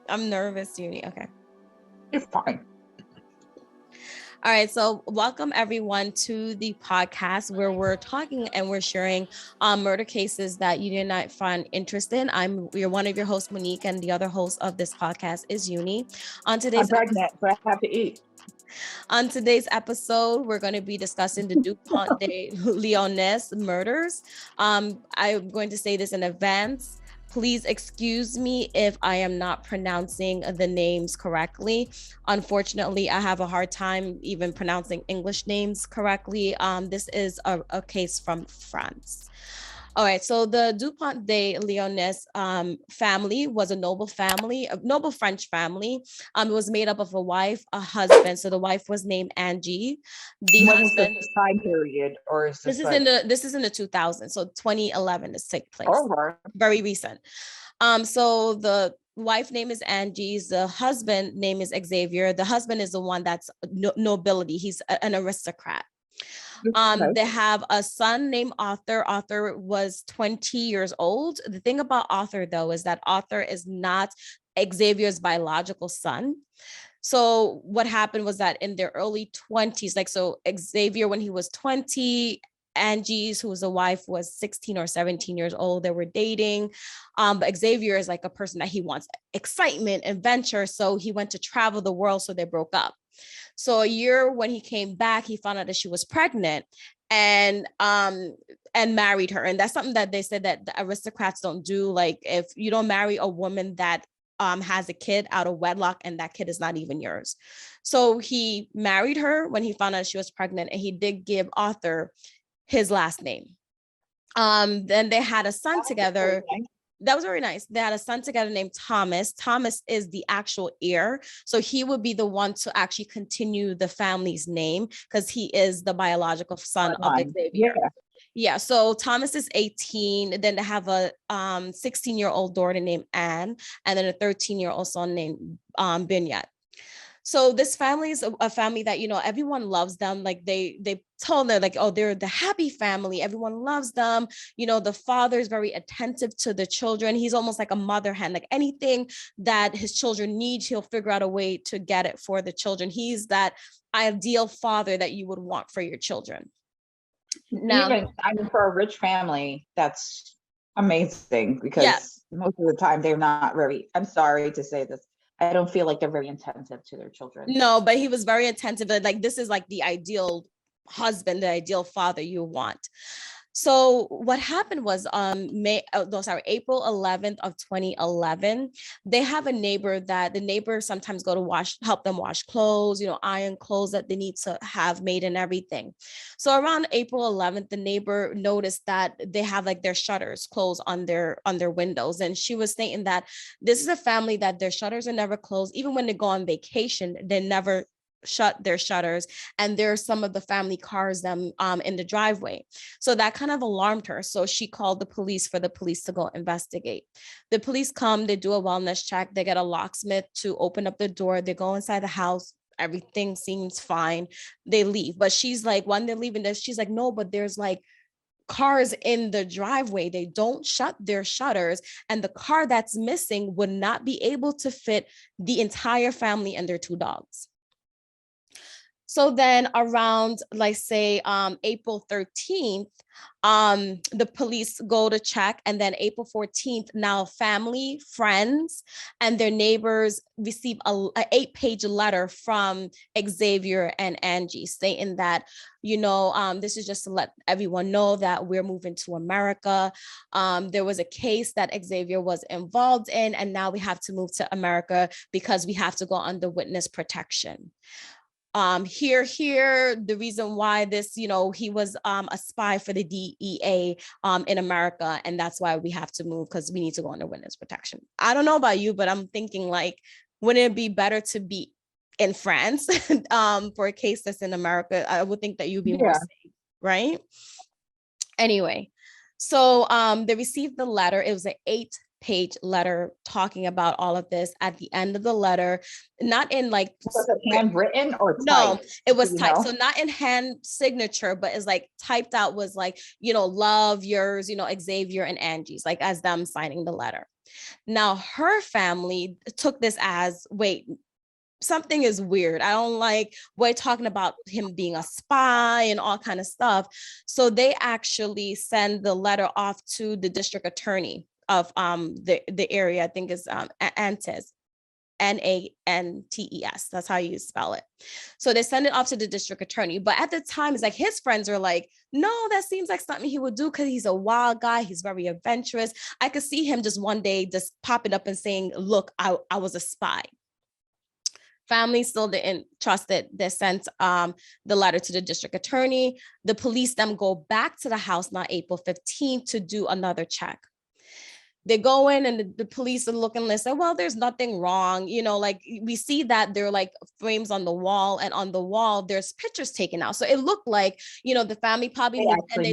I'm nervous, Uni. Okay. You're fine. All right. So welcome everyone to the podcast where we're talking and we're sharing murder cases that you did not find interesting. You're one of your hosts, Monique, and the other host of this podcast is Uni. On I'm today's pregnant, so I have to eat. On today's episode, we're going to be discussing the Dupont de Ligonnès murders. I'm going to say this in advance. Please excuse me if I am not pronouncing the names correctly. Unfortunately, I have a hard time even pronouncing English names correctly. This is a case from France. All right, so the Dupont de Ligonnès family was a noble family, a noble French family. It was made up of a wife, a husband. So the wife was named Angie. The When is husband. this time period, or is This this is like in the 2000s, so 2011 is take place. over? Very recent. So the wife name is Angie's. The husband name is Xavier. The husband is the one that's nobility. He's an aristocrat. Okay. They have a son named Arthur. Arthur was 20 years old. The thing about Arthur, though, is that Arthur is not Xavier's biological son. So what happened was that in their early 20s, like so Xavier, when he was 20, Angie's, who was a wife, was 16 or 17 years old. They were dating. But Xavier is like a person that he wants excitement, adventure. So he went to travel the world. So they broke up. So a year when he came back, he found out that she was pregnant and married her. And that's something that they said that the aristocrats don't do. Like if you don't marry a woman that has a kid out of wedlock and that kid is not even yours. So he married her when he found out she was pregnant, and he did give Arthur his last name. Then they had a son together. That was very nice. They had a son together named Thomas. Thomas is the actual heir. So he would be the one to actually continue the family's name because he is the biological son of Xavier. Yeah. So Thomas is 18. Then they have a 16-year-old daughter named Anne, and then a 13-year-old son named Binyat. So this family is a family that, everyone loves them. Like they tell them like, oh, they're the happy family. Everyone loves them. The father is very attentive to the children. He's almost like a mother hen, like anything that his children need, he'll figure out a way to get it for the children. He's that ideal father that you would want for your children. Now, for a rich family, that's amazing because most of the time they're not very, I'm sorry to say this, I don't feel like they're very attentive to their children. No, but he was very attentive. Like this is like the ideal husband, the ideal father you want. So what happened was April 11th of 2011, they have a neighbor that the neighbors sometimes go to help them wash clothes, iron clothes that they need to have made and everything. So around April 11th, the neighbor noticed that they have like their shutters closed on their windows. And she was stating that this is a family that their shutters are never closed. Even when they go on vacation, they never shut their shutters, and there's some of the family cars them in the driveway. So that kind of alarmed her. So she called the police for the police to go investigate. The police come, they do a wellness check, they get a locksmith to open up the door, they go inside the house, everything seems fine, they leave. But she's like, when they're leaving this, she's like, no, but there's like cars in the driveway, they don't shut their shutters, and the car that's missing would not be able to fit the entire family and their 2 dogs. So then around, like say, April 13th, the police go to check, and then April 14th, now family, friends, and their neighbors receive a 8-page letter from Xavier and Angie stating that, this is just to let everyone know that we're moving to America. There was a case that Xavier was involved in, and now we have to move to America because we have to go under witness protection. The reason why this, he was a spy for the DEA in America, and that's why we have to move because we need to go under witness protection. I don't know about you, but I'm thinking like, wouldn't it be better to be in France for a case that's in America? I would think that you'd be more safe, right? Anyway, so they received the letter. It was an 8-page letter talking about all of this. At the end of the letter, not in like, was it handwritten or typed? No, it was typed. So not in hand signature, but it's like typed out, was like, love yours, Xavier and Angie's, like as them signing the letter. Now, her family took this as, wait, something is weird. I don't like, we're talking about him being a spy and all kind of stuff. So they actually send the letter off to the district attorney of the area. I think is Antes. Nantes. That's how you spell it. So they send it off to the district attorney. But at the time, it's like his friends are like, no, that seems like something he would do because he's a wild guy. He's very adventurous. I could see him just one day just popping up and saying, look, I was a spy. Family still didn't trust it. They sent the letter to the district attorney. The police then go back to the house, not April 15th, to do another check. They go in and the police are looking and they say, well, there's nothing wrong. You know, like we see that there are like frames on the wall, and on the wall, there's pictures taken out. So it looked like, you know, the family probably moved and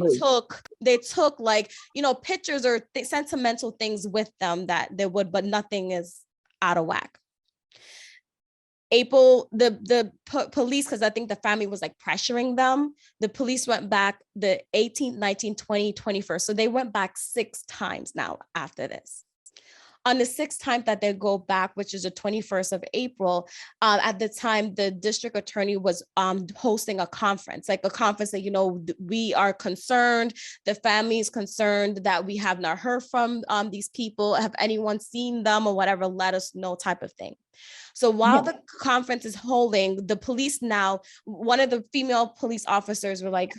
they took like, you know, pictures or sentimental things with them that they would, but nothing is out of whack. April, the police, because I think the family was like pressuring them, the police went back the 18th, 19th, 20, 21st. So they went back 6 times now after this. On the 6th time that they go back, which is the 21st of April, at the time, the district attorney was hosting a conference, like a conference that, you know, we are concerned, the family is concerned that we have not heard from these people. Have anyone seen them or whatever? Let us know, type of thing. So while the conference is holding, the police now, one of the female police officers were like,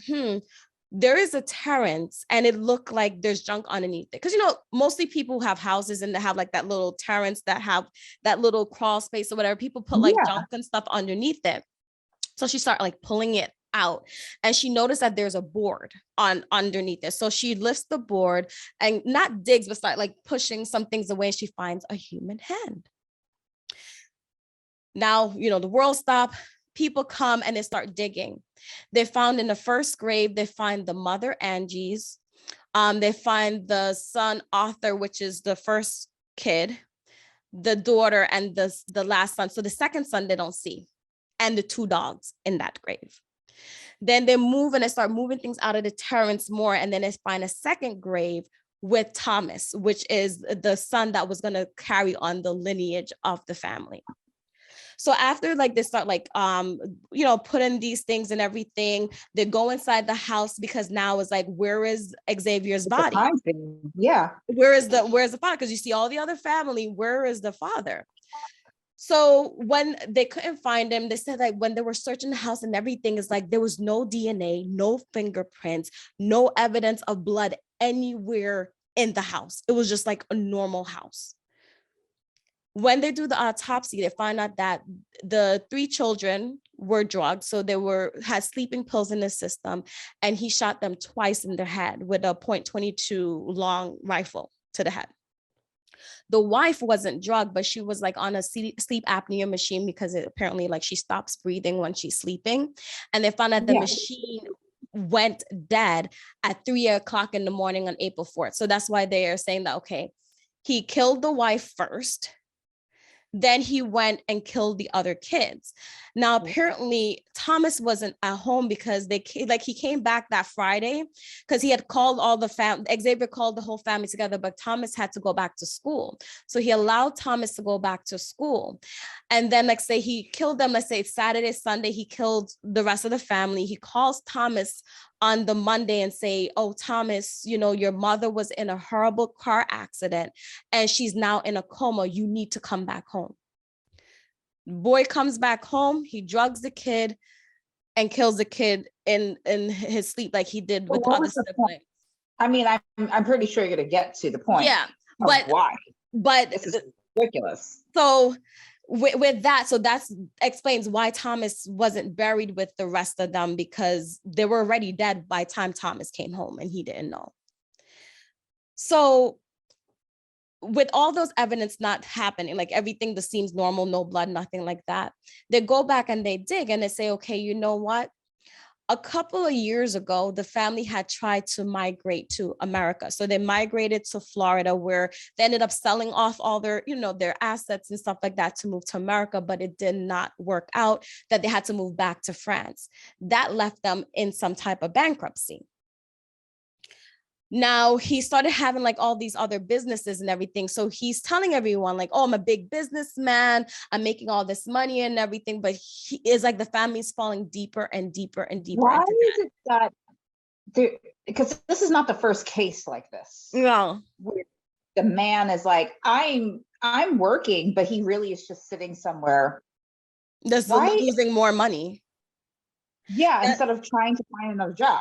there is a terrace and it looked like there's junk underneath it. Because, you know, mostly people have houses and they have like that little terrace that have that little crawl space or whatever. People put like junk and stuff underneath it. So she started like pulling it out and she noticed that there's a board underneath it. So she lifts the board and not digs, but start like pushing some things away. And she finds a human hand. Now, you know, the world stops, people come and they start digging. They found in the first grave, they find the mother, Angie's. They find the son, Arthur, which is the first kid, the daughter, and the last son. So the second son they don't see, and the 2 dogs in that grave. Then they move and they start moving things out of the terrace more. And then they find a second grave with Thomas, which is the son that was going to carry on the lineage of the family. So after like they start like, you know, putting these things and everything, they go inside the house because now it's like, where is Xavier's body? Yeah. Where's the father? Because you see all the other family, where is the father? So when they couldn't find him, they said like when they were searching the house and everything, is like there was no DNA, no fingerprints, no evidence of blood anywhere in the house. It was just like a normal house. When they do the autopsy, they find out that the 3 children were drugged. So they had sleeping pills in the system, and he shot them twice in the head with a .22 long rifle to the head. The wife wasn't drugged, but she was like on a sleep apnea machine because it apparently like she stops breathing when she's sleeping. And they found out the machine went dead at 3:00 in the morning on April 4th. So that's why they are saying that, okay, he killed the wife first. Then he went and killed the other kids. Now, apparently Thomas wasn't at home because he came back that Friday because he had called all the family. Xavier called the whole family together, but Thomas had to go back to school. So he allowed Thomas to go back to school. And then like say he killed them, let's say it's Saturday, Sunday, he killed the rest of the family. He calls Thomas on the Monday and say, oh, Thomas, you know, your mother was in a horrible car accident and she's now in a coma. You need to come back home. Boy comes back home. He drugs the kid and kills the kid in his sleep like he did with other siblings. I mean, I'm pretty sure you're going to get to the point. Yeah, but why? But this is ridiculous. So with that, so that explains why Thomas wasn't buried with the rest of them, because they were already dead by the time Thomas came home and he didn't know. So with all those evidence not happening, like everything that seems normal, no blood, nothing like that, they go back and they dig and they say, okay, you know what? A couple of years ago, the family had tried to migrate to America. So they migrated to Florida, where they ended up selling off all their, you know, their assets and stuff like that to move to America, but it did not work out, that they had to move back to France. That left them in some type of bankruptcy. Now he started having like all these other businesses and everything. So he's telling everyone like, oh, I'm a big businessman. I'm making all this money and everything. But he is like the family's falling deeper and deeper and deeper Why into is it that because this is not the first case like this. No. Where the man is like, I'm working, but he really is just sitting somewhere. Just Why? losing more money. Yeah, instead of trying to find another job.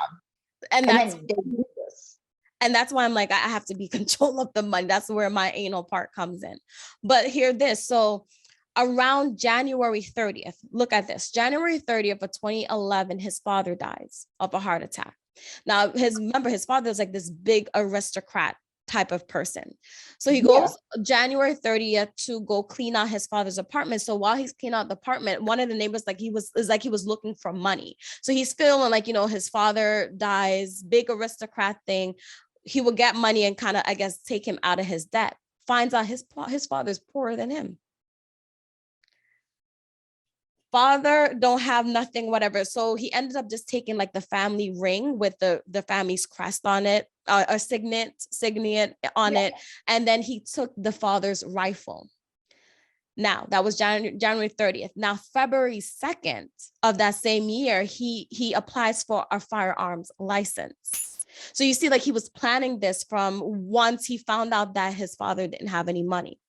And then they do this. And that's why I'm like, I have to be control of the money. That's where my anal part comes in. But hear this. So around January 30th, look at this. January 30th of 2011, his father dies of a heart attack. Now, remember, his father is like this big aristocrat type of person. So he goes January 30th to go clean out his father's apartment. So while he's cleaning out the apartment, one of the neighbors he was looking for money. So he's feeling like, his father dies, big aristocrat thing. He will get money and kind of, I guess, take him out of his debt. Finds out his father's poorer than him. Father don't have nothing, whatever. So he ended up just taking like the family ring with the family's crest on it, a signet on it. And then he took the father's rifle. Now that was January 30th. Now, February 2nd of that same year, he applies for a firearms license. So you see, like he was planning this from once he found out that his father didn't have any money.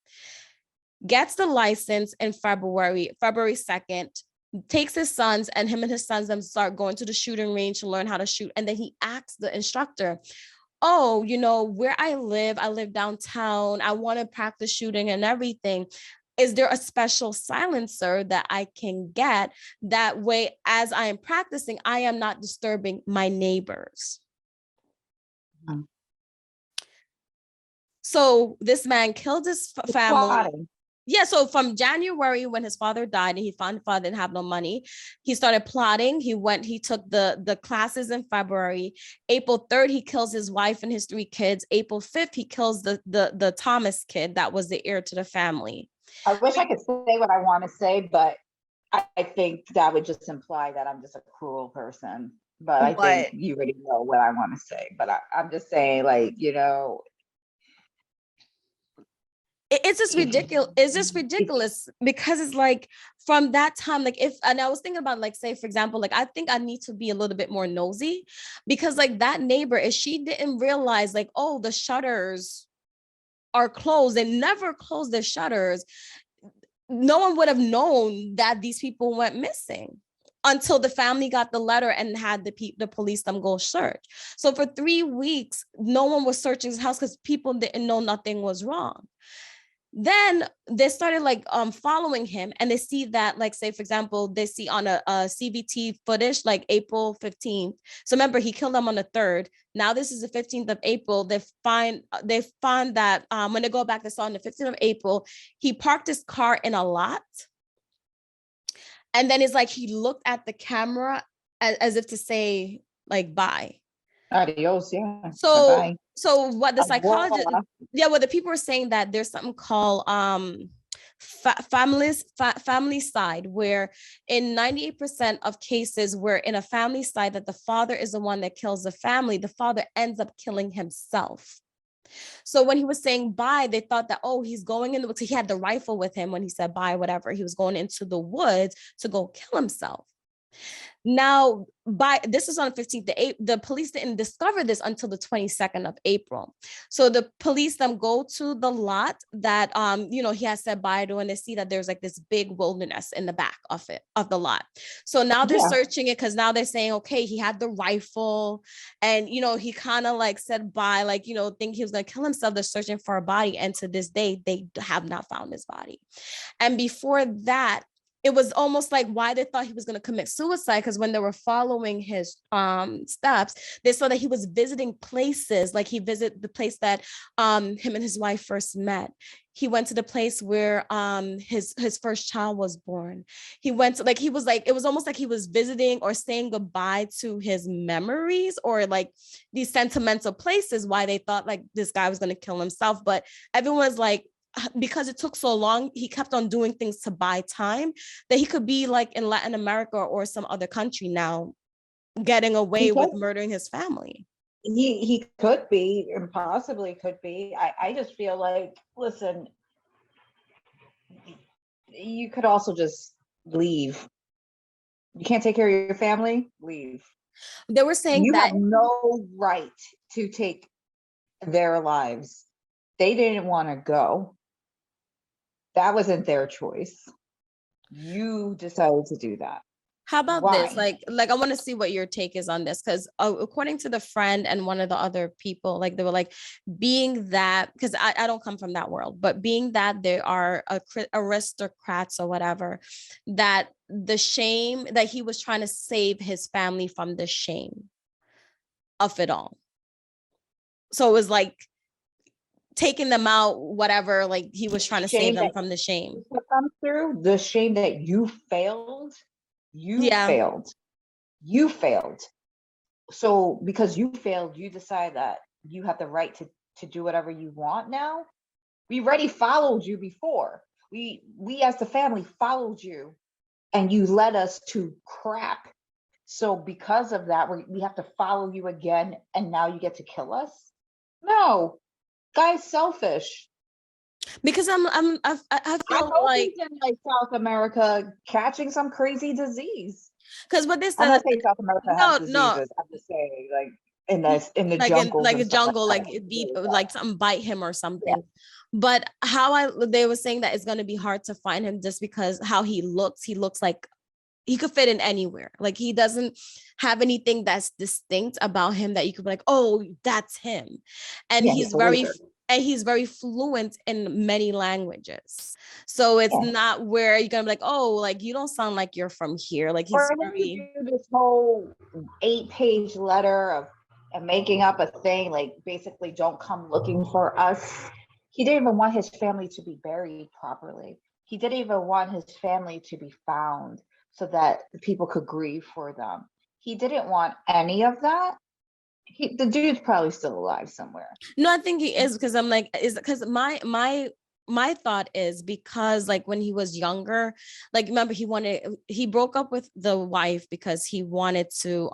Gets the license in February 2nd, takes his sons and his sons them start going to the shooting range to learn how to shoot. And then he asks the instructor, oh, where I live downtown. I want to practice shooting and everything. Is there a special silencer that I can get? That way, as I am practicing, I am not disturbing my neighbors. Mm-hmm. So this man killed his family. Yeah, so from January when his father died and he found his father didn't have no money, he started plotting. He took the classes in February. April 3rd, he kills his wife and his 3 kids. April 5th, he kills the Thomas kid that was the heir to the family. I wish I could say what I want to say, but I think that would just imply that I'm just a cruel person. But I think you already know what I want to say. But I'm just saying, like, it's just ridiculous. It's just ridiculous because it's like from that time, like and I was thinking about like, say, for example, like I think I need to be a little bit more nosy because like that neighbor, if she didn't realize like, oh, the shutters are closed and never closed the shutters, no one would have known that these people went missing until the family got the letter and had the police them go search. So for 3 weeks, no one was searching his house because people didn't know nothing was wrong. Then they started like following him and they see that, like, say, for example, they see on a CVT footage, like April 15th. So remember, he killed them on the 3rd. Now this is the 15th of April. They find that when they go back, they saw on the 15th of April, he parked his car in a lot. And then it's like, he looked at the camera as if to say like, bye. Adios, yeah. So bye-bye. So what the psychologist, what the people are saying that there's something called family side, where in 98% of cases where in a family side that the father is the one that kills the family, the father ends up killing himself. So when he was saying bye, they thought that, oh, he's going in he had the rifle with him when he said bye, whatever. He was going into the woods to go kill himself. Now, this is on the 15th. The police didn't discover this until the 22nd of April. So the police then go to the lot that he has said bye to, and they see that there's like this big wilderness in the back of the lot. So now they're searching it because now they're saying, okay, he had the rifle, and he kind of like said bye, like think he was gonna kill himself. They're searching for a body, and to this day they have not found his body. And before that, it was almost like why they thought he was going to commit suicide, because when they were following his steps, they saw that he was visiting places. Like he visited the place that him and his wife first met. He went to the place where his first child was born. He went to, like, he was like, it was almost like he was visiting or saying goodbye to his memories or like these sentimental places, why they thought like this guy was going to kill himself. But everyone's like, because it took so long, he kept on doing things to buy time, that he could be like in Latin America or some other country now, getting away with murdering his family. He could be, and possibly could be. I just feel like, listen, you could also just leave. You can't take care of your family, leave. They were saying You that have no right to take their lives. They didn't want to go. That wasn't their choice. You decided to do that. how about this? Why? Like I want to see what your take is on this, because according to the friend and one of the other people, like they were like, being that, because I don't come from that world, but being that they are aristocrats or whatever, that the shame that he was trying to save his family from the shame of it all. So it was like taking them out, whatever, like he was trying to save Shame them that from the shame. come through, the shame that you failed, you Yeah. failed, you failed. So because you failed, you decide that you have the right to do whatever you want now. We already followed you before. We as the family followed you, and you led us to crap. So because of that, we have to follow you again, and now you get to kill us? No, guy's selfish. Because I I feel hope like, he's in like South America catching some crazy disease. because what they I'm said, not saying South America has no, diseases. I'm just saying like in the like in jungles like and a stuff like jungle, that. like it beat, like something bite him or Yeah. something. But they were saying that it's going to be hard to find him just because how he looks like he could fit in anywhere. Like he doesn't have anything that's distinct about him that you could be like, oh, that's him. And Yeah, he's a wizard. he's very fluent in many languages. So it's Yeah. not where you're gonna be like, oh, like you don't sound like you're from here. Like he's For him to very, do this whole 8-page letter of making up a thing, like basically don't come looking for us. He didn't even want his family to be buried properly. He didn't even want his family to be found so that the people could grieve for them. He didn't want any of that. The dude's probably still alive somewhere. no, I think he is, because I'm like, is because my thought is because like when he was younger, like remember he broke up with the wife because he wanted to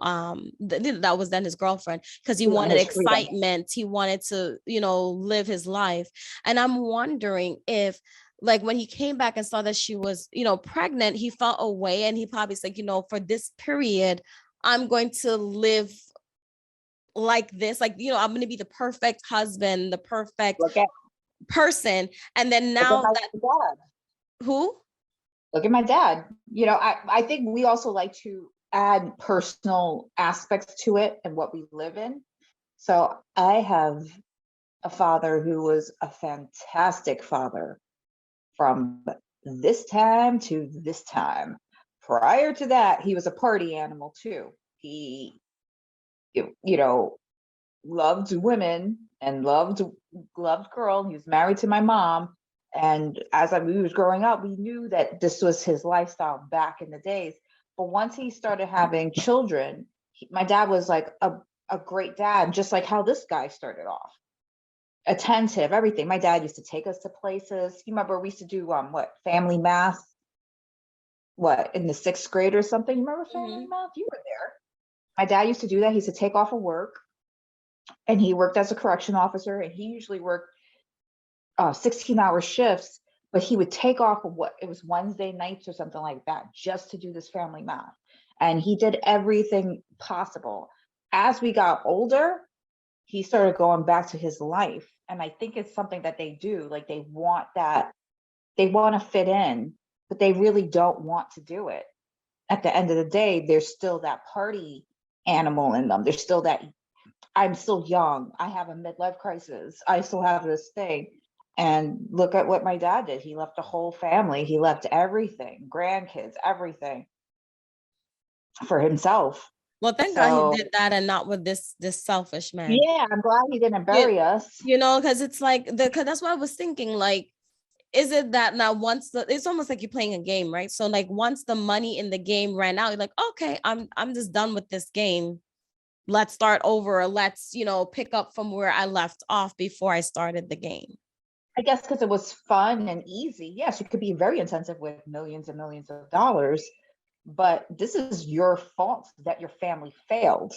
that was then his girlfriend, because he He wanted wanted his freedom. excitement, he wanted to, live his life. And I'm wondering if, like when he came back and saw that she was, pregnant, he felt away, and he probably said, for this period, I'm going to live like this, like, I'm going to be the perfect husband, the perfect Look at person. And then look at now my that, dad. who? Look at my dad. I think we also like to add personal aspects to it and what we live in. So I have a father who was a fantastic father from this time to this time. Prior to that, he was a party animal too. He, loved women and loved girls. He was married to my mom. And as we was growing up, we knew that this was his lifestyle back in the days. But once he started having children, my dad was like a great dad, just like how this guy started off. Attentive, everything. My dad used to take us to places. You remember we used to do family math? What, in the 6th grade or something? You remember family math? You were there. My dad used to do that. He used to take off of work, and he worked as a correction officer, and he usually worked 16-hour shifts, but he would take off of it was Wednesday nights or something like that, just to do this family math. And he did everything possible. As we got older, he started going back to his life. And I think it's something that they do, like they want to fit in, but they really don't want to do it. At the end of the day, there's still that party animal in them. There's still that, I'm still young, I have a midlife crisis, I still have this thing. And look at what my dad did. He left a whole family. He left everything, grandkids, everything for himself. Well, thank God he did that, and not with this selfish man. Yeah, I'm glad he didn't bury us. Because it's like because that's what I was thinking. Like, is it that now it's almost like you're playing a game, right? So like once the money in the game ran out, you're like, okay, I'm just done with this game. Let's start over. Or let's, pick up from where I left off before I started the game. I guess because it was fun and easy. Yes, you could be very intensive with millions and millions of dollars, but this is your fault that your family failed.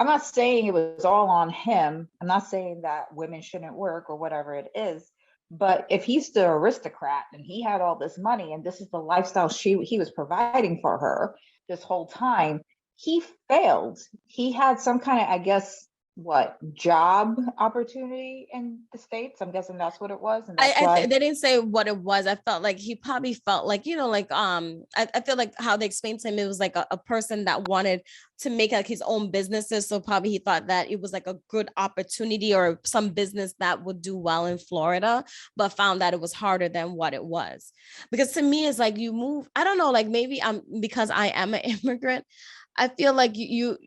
I'm not saying it was all on him. I'm not saying that women shouldn't work or whatever it is. But if he's the aristocrat and he had all this money and this is the lifestyle he was providing for her this whole time, he failed. He had some kind of, I guess, what, job opportunity in the States. I'm guessing that's what it was. And that's why They didn't say what it was. I felt like he probably felt like, like I feel like how they explained to him, it was like a person that wanted to make like his own businesses. So probably he thought that it was like a good opportunity or some business that would do well in Florida, but found that it was harder than what it was. Because to me, it's like you move, I don't know, like maybe I'm because I am an immigrant, I feel like you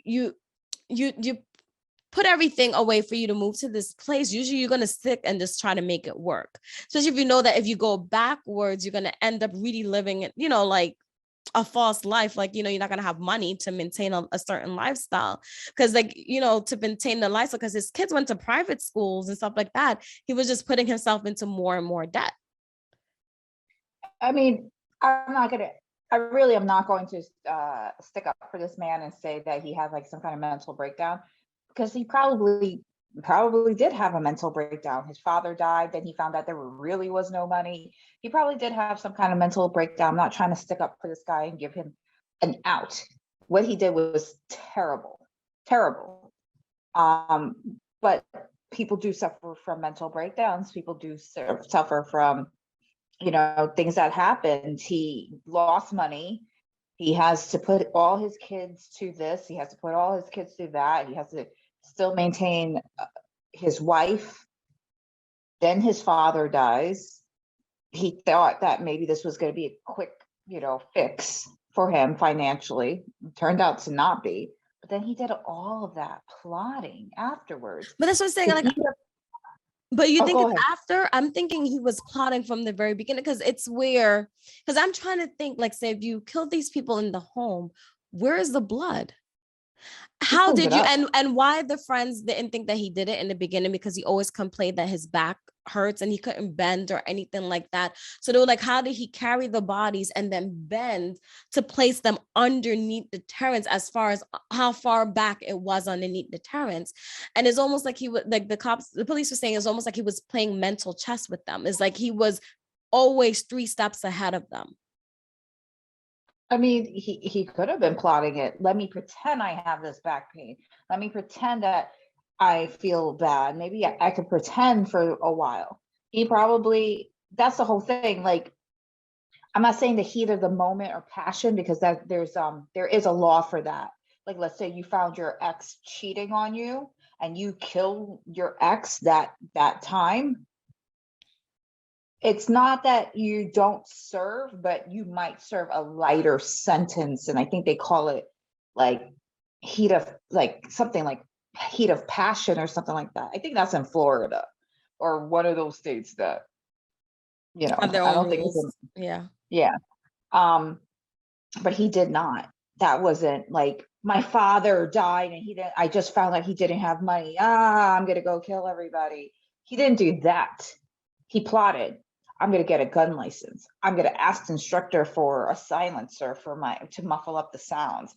put everything away for you to move to this place. Usually you're going to stick and just try to make it work. Especially if you know that if you go backwards, you're going to end up really living, like a false life. Like, you're not going to have money to maintain a certain lifestyle. Because like, to maintain the lifestyle, because his kids went to private schools and stuff like that, he was just putting himself into more and more debt. I mean, I really am not going to stick up for this man and say that he had like some kind of mental breakdown, because he probably did have a mental breakdown. His father died, then he found out there really was no money. He probably did have some kind of mental breakdown. I'm not trying to stick up for this guy and give him an out. What he did was terrible, terrible. But people do suffer from mental breakdowns. People do suffer from, things that happened. He lost money. He has to put all his kids to this. He has to put all his kids to that. He has to still maintain his wife. Then his father dies. He thought that maybe this was going to be a quick, fix for him financially. It turned out to not be. But then he did all of that plotting afterwards. But that's what I'm saying. Like, but you think go it's ahead. after? I'm thinking he was plotting from the very beginning, because because I'm trying to think, like, say, if you killed these people in the home, where is the blood? How did you, and why the friends didn't think that he did it in the beginning? Because he always complained that his back hurts and he couldn't bend or anything like that. So they were like, how did he carry the bodies and then bend to place them underneath the terrace, as far as how far back it was underneath the terrace? And it's almost like he was like, the police were saying it's almost like he was playing mental chess with them. It's like he was always 3 steps ahead of them. I mean, he could have been plotting it. Let me pretend I have this back pain. Let me pretend that I feel bad. Maybe I could pretend for a while. That's the whole thing. Like, I'm not saying the heat of the moment or passion, because there is a law for that. Like, let's say you found your ex cheating on you and you kill your ex that time. It's not that you don't serve, but you might serve a lighter sentence. And I think they call it like something like heat of passion or something like that. I think that's in Florida or one of those states that, Have their I own don't think it's rules. Yeah. yeah. But he did not. That wasn't like, my father died and I just found out he didn't have money. I'm going to go kill everybody. He didn't do that. He plotted. I'm going to get a gun license. I'm going to ask the instructor for a silencer to muffle up the sounds.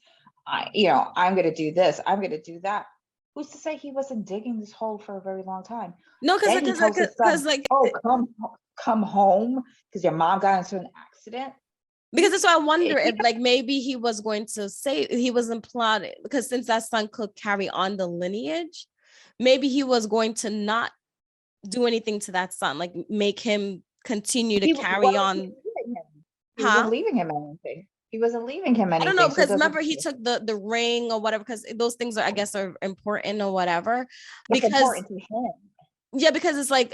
I'm going to do this. I'm going to do that. Who's to say he wasn't digging this hole for a very long time? No, because like, oh, come home because your mom got into an accident. Because that's why I wonder if like maybe he was going to say he wasn't plotting, because since that son could carry on the lineage, maybe he was going to not do anything to that son, like make him continue to carry on. He wasn't leaving him anything. He wasn't leaving him anything. I don't know, because remember he took the ring or whatever, because those things are, I guess, are important or whatever. It's important to him. Yeah, because it's like,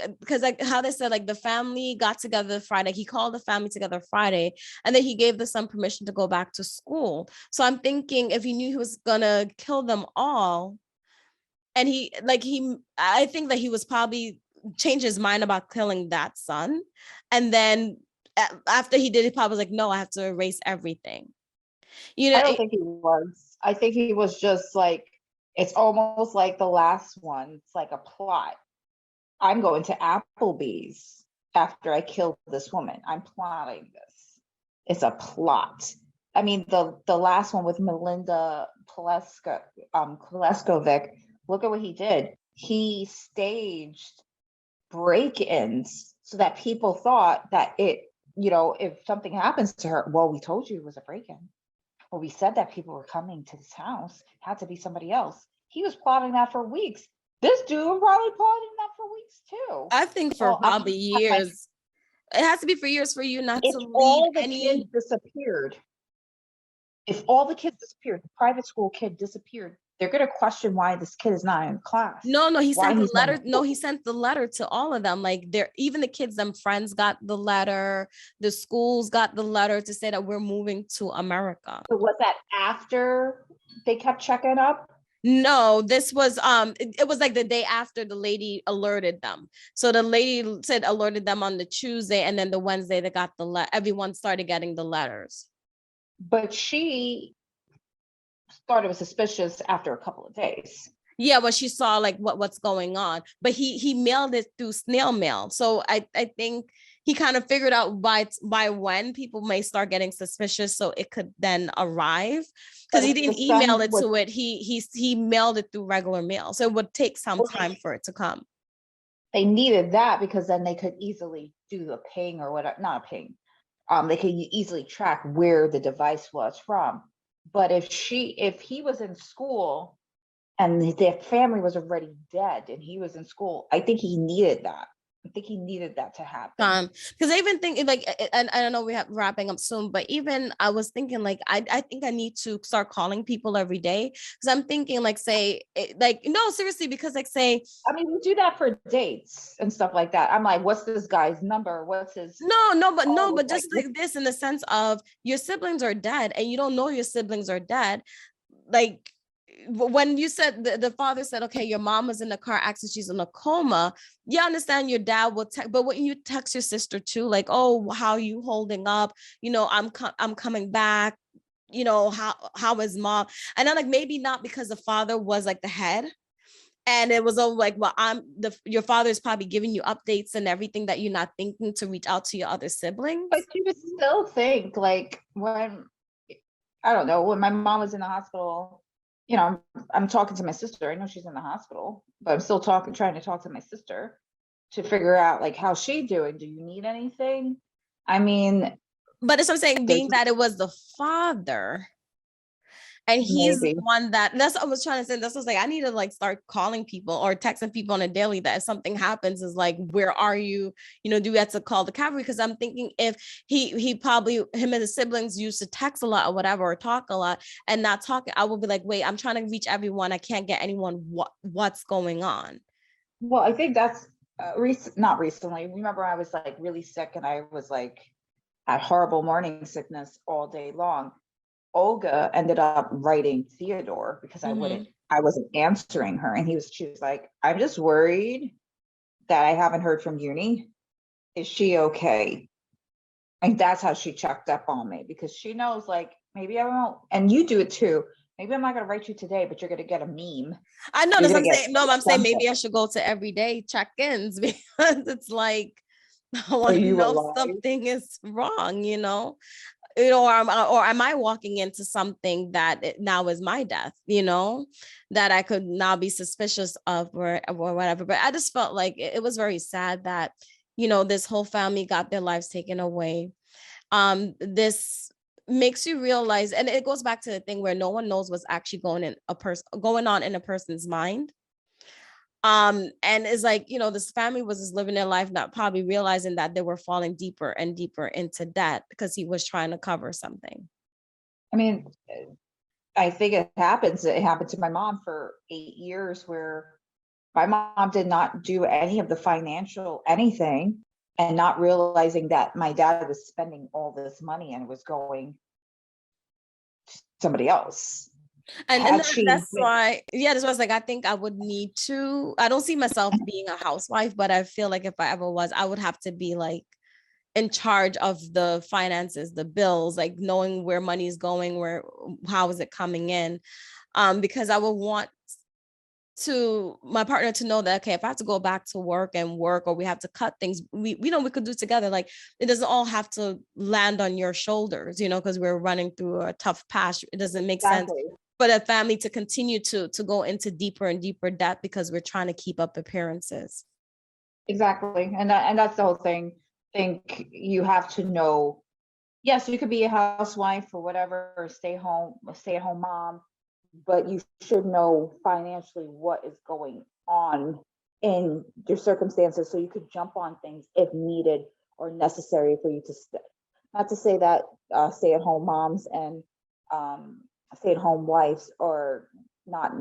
how they said, like the family got together Friday. He called the family together Friday, and then he gave the son permission to go back to school. So I'm thinking if he knew he was gonna kill them all, and I think that he was probably changed his mind about killing that son, and then after he did, he probably was like, no, I have to erase everything. I don't think he was. I think he was just like, it's almost like the last one. It's like a plot. I'm going to Applebee's after I kill this woman. I'm plotting this. It's a plot. I mean, the last one with Melinda Pleskovic, look at what he did. He staged break-ins so that people thought that if something happens to her, well, we told you it was a break-in. Well, we said that people were coming to this house. It had to be somebody else. He was plotting that for weeks. This dude was probably plotting that for weeks too. I think for Well, probably years. It has to be for years for you not if to leave all the any. kids disappeared, if all the kids disappeared, the private school kid disappeared, they're going to question why this kid is not in class. No, he Why sent the he's not letter. in No, school. he sent the letter to all of them. Like they're even the kids, them friends got the letter. The schools got the letter to say that we're moving to America. So was that after they kept checking up? No, this was it was like the day after the lady alerted them. So the lady said alerted them on the Tuesday, and then the Wednesday they got the everyone started getting the letters. But she thought it was suspicious after a couple of days. Yeah, well, she saw like what's going on, but he mailed it through snail mail. So I think he kind of figured out by when people may start getting suspicious, so it could then arrive. Because But he if the didn't son email it was, to it, he mailed it through regular mail, so it would take some time for it to come. they needed that because then they could easily do the ping or whatever, not a ping. They could easily track where the device was from. But if he was in school and their family was already dead and he was in school, I think he needed that. I think he needed that to happen. Because I even think like, and I don't know, we have wrapping up soon, but even I was thinking like I think I need to start calling people every day, because I'm thinking like say like no seriously, because like say I mean, we do that for dates and stuff like that. I'm like, what's this guy's number? What's his? no, Oh, but just like this, in the sense of your siblings are dead and you don't know your siblings are dead. Like when you said the father said, okay, your mom was in a car accident, she's in a coma. Yeah, I understand your dad will text, but when you text your sister too, like, oh, how are you holding up? I'm coming back. How is mom? And I'm like, maybe not, because the father was like the head. And it was all like, well, your father is probably giving you updates and everything that you're not thinking to reach out to your other siblings. but you would still think like when I don't know, when my mom was in the hospital, I'm talking to my sister. I know she's in the hospital, but I'm still trying to talk to my sister to figure out like how's she doing? Do you need anything? I mean, But it's what I'm saying, being that it was the father, and he's the maybe. one that's what I was trying to say. That's what I was like, I need to like start calling people or texting people on a daily that if something happens is like, where are you? Do we have to call the cavalry? Because I'm thinking if he probably, him and his siblings used to text a lot or whatever, or talk a lot and not talking, I will be like, wait, I'm trying to reach everyone. I can't get anyone. What's going on? Well, I think that's not recently. Remember, I was like really sick and I was like had horrible morning sickness all day long. Olga ended up writing Theodore because Mm-hmm. I wasn't answering her. And she was like, I'm just worried that I haven't heard from uni. Is she okay? And that's how she checked up on me, because she knows like maybe I won't, and you do it too. Maybe I'm not gonna write you today, but you're gonna get a meme. I know You're that's what gonna I'm get saying. No, I'm saying something. maybe I should go to everyday check-ins because it's like I Are want to you know if alive? something is or am I walking into something that now is my death, that I could now be suspicious of, or whatever. But I just felt like it was very sad that, this whole family got their lives taken away. This makes you realize, and it goes back to the thing where no one knows what's actually going on in a person's mind. And it's like, this family was just living their life, not probably realizing that they were falling deeper and deeper into debt because he was trying to cover something. I mean, I think it happens. It happened to my mom for 8 years, where my mom did not do any of the financial anything, and not realizing that my dad was spending all this money and it was going to somebody else. And Had she that's why, yeah, that's why I was like, I think I would need to, I don't see myself being a housewife, but I feel like if I ever was, I would have to be like in charge of the finances, the bills, like knowing where money is going, how is it coming in? Because I would want to my partner to know that, okay, if I have to go back to work and work, or we have to cut things, we know we could do together. Like, it doesn't all have to land on your shoulders, because we're running through a tough patch. It doesn't make sense Exactly. for the family to continue to go into deeper and deeper debt because we're trying to keep up appearances. Exactly. And that's the whole thing. Think you have to know, yes, you could be a housewife or whatever, or stay at home mom, but you should know financially what is going on in your circumstances so you could jump on things if needed or necessary for you to not to say that stay at home moms and um, stay at home wives are not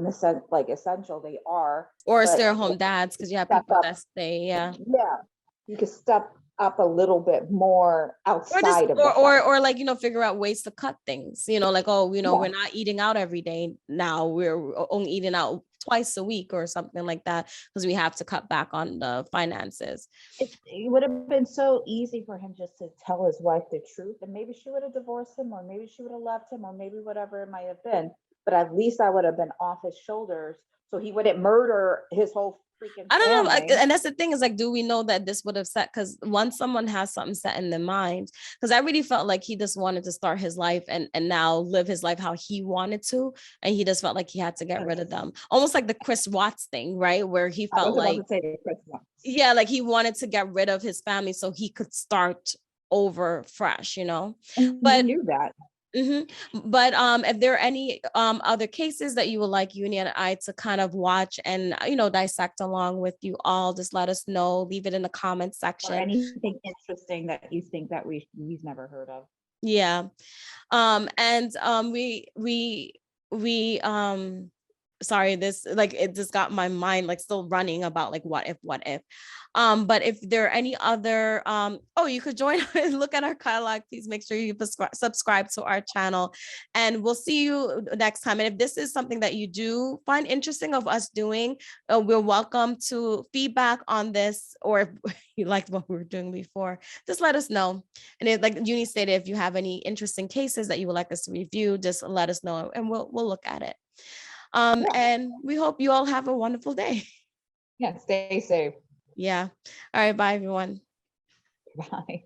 like essential, they are, Or but stay at home dads, because you have step people up. that stay, yeah. Yeah, you could step up a little bit more Or just outside of the house. or like, figure out ways to cut things, like, oh, Yeah. we're not eating out every day now, we're only eating out twice a week or something like that, because we have to cut back on the finances. It would have been so easy for him just to tell his wife the truth, and maybe she would have divorced him, or maybe she would have left him, or maybe whatever it might have been. But at least I would have been off his shoulders, so he wouldn't murder his whole freaking I don't know, family. and that's the thing, is like, do we know that this would have set? Because once someone has something set in their mind, because I really felt like he just wanted to start his life and now live his life how he wanted to, and he just felt like he had to get rid of them, almost like the Chris Watts thing, right? Where he I felt was about like, to say the Chris Watts. yeah, like he wanted to get rid of his family so he could start over fresh, And he but knew that. But if there are any other cases that you would like Uni and I to kind of watch and dissect along with you all, just let us know. Leave it in the comment Or section. anything interesting that you think that we've never heard of. Yeah. And we sorry, this, like, it just got my mind like still running about like what if. But if there are any other oh, you could join and look at our catalog. Please make sure you subscribe to our channel, and we'll see you next time. And if this is something that you do find interesting of us doing, we're welcome to feedback on this, or if you liked what we were doing before, just let us know. And it, like Uni stated, if you have any interesting cases that you would like us to review, just let us know and we'll look at it. Yeah. And we hope you all have a wonderful day. Yeah, stay safe. Yeah. All right. Bye, everyone. Bye.